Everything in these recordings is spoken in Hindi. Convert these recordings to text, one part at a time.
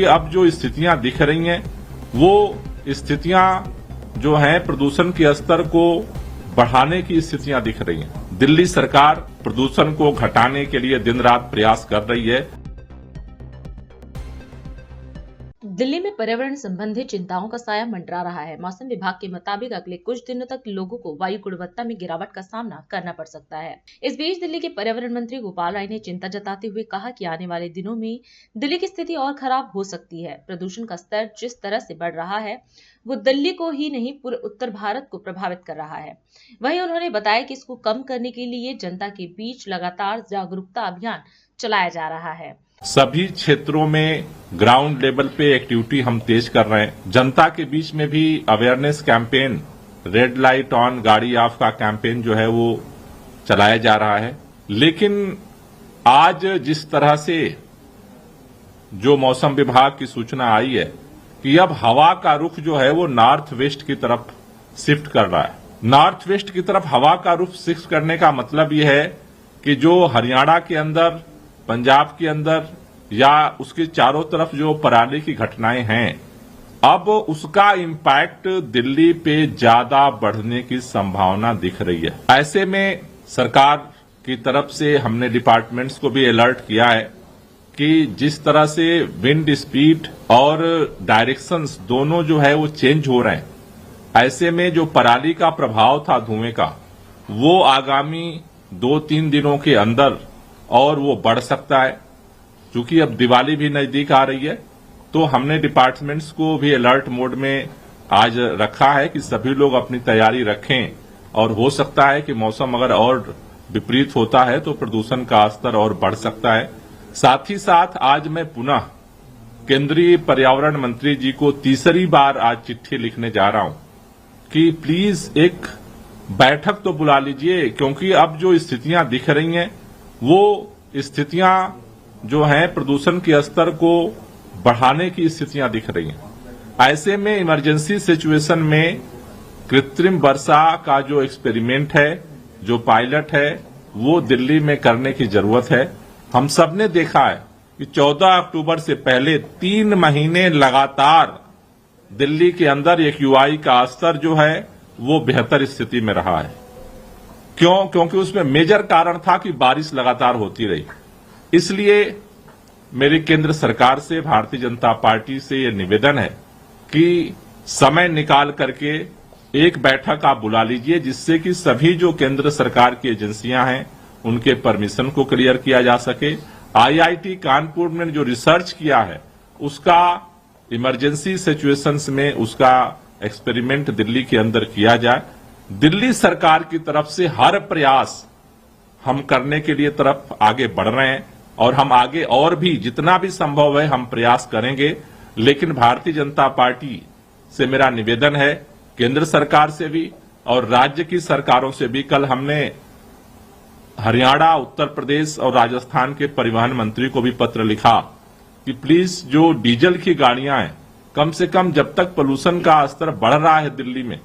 अब जो स्थितियां दिख रही हैं वो स्थितियां जो हैं प्रदूषण के स्तर को बढ़ाने की स्थितियां दिख रही हैं। दिल्ली सरकार प्रदूषण को घटाने के लिए दिन रात प्रयास कर रही है। दिल्ली में पर्यावरण संबंधी चिंताओं का साया मंडरा रहा है। मौसम विभाग के मुताबिक अगले कुछ दिनों तक लोगों को वायु गुणवत्ता में गिरावट का सामना करना पड़ सकता है। इस बीच दिल्ली के पर्यावरण मंत्री गोपाल राय ने चिंता जताते हुए कहा कि आने वाले दिनों में दिल्ली की स्थिति और खराब हो सकती है। प्रदूषण का स्तर जिस तरह से बढ़ रहा है वो दिल्ली को ही नहीं पूरे उत्तर भारत को प्रभावित कर रहा है। वहीं उन्होंने बताया कि इसको कम करने के लिए जनता के बीच लगातार जागरूकता अभियान चलाया जा रहा है। सभी क्षेत्रों में ग्राउंड लेवल पे एक्टिविटी हम तेज कर रहे हैं। जनता के बीच में भी awareness campaign, red light on गाड़ी ऑफ का कैंपेन जो है वो चलाया जा रहा है। लेकिन आज जिस तरह से जो मौसम विभाग की सूचना आई है कि अब हवा का रुख जो है वो नॉर्थ वेस्ट की तरफ शिफ्ट कर रहा है। नॉर्थ वेस्ट की तरफ हवा का रुख शिफ्ट करने का मतलब ये है कि जो हरियाणा के अंदर, पंजाब के अंदर या उसके चारों तरफ जो पराली की घटनाएं हैं, अब उसका इम्पैक्ट दिल्ली पे ज्यादा बढ़ने की संभावना दिख रही है। ऐसे में सरकार की तरफ से हमने डिपार्टमेंट्स को भी अलर्ट किया है कि जिस तरह से विंड स्पीड और डायरेक्शंस दोनों जो है वो चेंज हो रहे हैं, ऐसे में जो पराली का प्रभाव था धुएं का, वो आगामी 2-3 दिनों के अंदर और वो बढ़ सकता है। क्योंकि अब दिवाली भी नजदीक आ रही है तो हमने डिपार्टमेंट्स को भी अलर्ट मोड में आज रखा है कि सभी लोग अपनी तैयारी रखें और हो सकता है कि मौसम अगर और विपरीत होता है तो प्रदूषण का स्तर और बढ़ सकता है। साथ ही साथ आज मैं पुनः केंद्रीय पर्यावरण मंत्री जी को तीसरी बार आज चिट्ठी लिखने जा रहा हूं कि प्लीज एक बैठक तो बुला लीजिए, क्योंकि अब जो स्थितियां दिख रही हैं वो स्थितियां जो हैं प्रदूषण के स्तर को बढ़ाने की स्थितियां दिख रही हैं। ऐसे में इमरजेंसी सिचुएशन में कृत्रिम वर्षा का जो एक्सपेरिमेंट है, जो पायलट है, वो दिल्ली में करने की जरूरत है। हम सब ने देखा है कि 14 अक्टूबर से पहले 3 महीने लगातार दिल्ली के अंदर एक्यूआई का स्तर जो है वो बेहतर स्थिति में रहा है। क्यों? क्योंकि उसमें मेजर कारण था कि बारिश लगातार होती रही। इसलिए मेरी केंद्र सरकार से, भारतीय जनता पार्टी से ये निवेदन है कि समय निकाल करके एक बैठक आप बुला लीजिए, जिससे कि सभी जो केंद्र सरकार की एजेंसियां हैं उनके परमिशन को क्लियर किया जा सके। आईआईटी कानपुर ने जो रिसर्च किया है उसका इमरजेंसी सिचुएशंस में उसका एक्सपेरिमेंट दिल्ली के अंदर किया जाए। दिल्ली सरकार की तरफ से हर प्रयास हम करने के लिए तरफ आगे बढ़ रहे हैं और हम आगे और भी जितना भी संभव है हम प्रयास करेंगे। लेकिन भारतीय जनता पार्टी से मेरा निवेदन है, केंद्र सरकार से भी और राज्य की सरकारों से भी। कल हमने हरियाणा, उत्तर प्रदेश और राजस्थान के परिवहन मंत्री को भी पत्र लिखा कि प्लीज जो डीजल की गाड़ियां हैं, कम से कम जब तक पोल्यूशन का स्तर बढ़ रहा है दिल्ली में,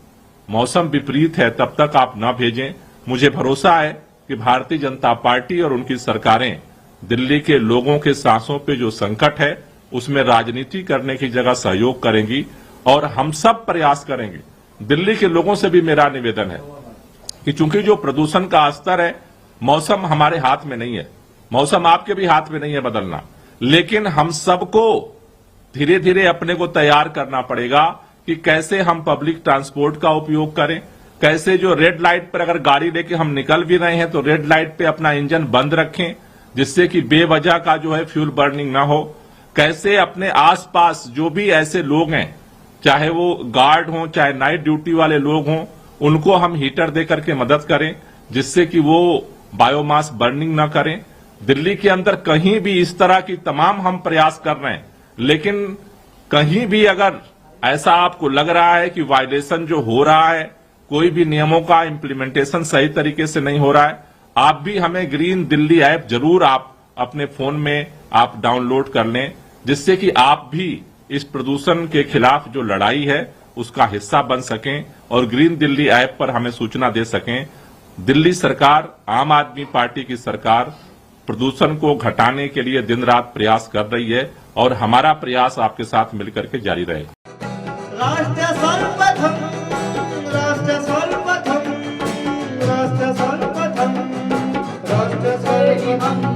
मौसम विपरीत है, तब तक आप न भेजें। मुझे भरोसा है कि भारतीय जनता पार्टी और उनकी सरकारें दिल्ली के लोगों के सांसों पे जो संकट है उसमें राजनीति करने की जगह सहयोग करेंगी और हम सब प्रयास करेंगे। दिल्ली के लोगों से भी मेरा निवेदन है कि चूंकि जो प्रदूषण का स्तर है, मौसम हमारे हाथ में नहीं है, मौसम आपके भी हाथ में नहीं है बदलना, लेकिन हम सबको धीरे धीरे अपने को तैयार करना पड़ेगा कि कैसे हम पब्लिक ट्रांसपोर्ट का उपयोग करें, कैसे जो रेड लाइट पर अगर गाड़ी लेके हम निकल भी रहे हैं तो रेड लाइट पे अपना इंजन बंद रखें, जिससे कि बेवजह का जो है फ्यूल बर्निंग ना हो। कैसे अपने आसपास जो भी ऐसे लोग हैं, चाहे वो गार्ड हों, चाहे नाइट ड्यूटी वाले लोग हों, उनको हम हीटर दे करके मदद करें, जिससे कि वो बायोमास बर्निंग ना करें। दिल्ली के अंदर कहीं भी इस तरह की तमाम हम प्रयास कर रहे हैं, लेकिन कहीं भी अगर ऐसा आपको लग रहा है कि वायलेशन जो हो रहा है, कोई भी नियमों का इम्प्लीमेंटेशन सही तरीके से नहीं हो रहा है, आप भी हमें ग्रीन दिल्ली ऐप जरूर आप अपने फोन में आप डाउनलोड कर लें, जिससे कि आप भी इस प्रदूषण के खिलाफ जो लड़ाई है उसका हिस्सा बन सकें और ग्रीन दिल्ली ऐप पर हमें सूचना दे सकें। दिल्ली सरकार, आम आदमी पार्टी की सरकार प्रदूषण को घटाने के लिए दिन रात प्रयास कर रही है और हमारा प्रयास आपके साथ मिलकर के जारी रहे। राष्ट्र सर्वप्रथम, राष्ट्र सर्वप्रथम, राष्ट्र सर्वप्रथम, राष्ट्र सर्वप्रथम।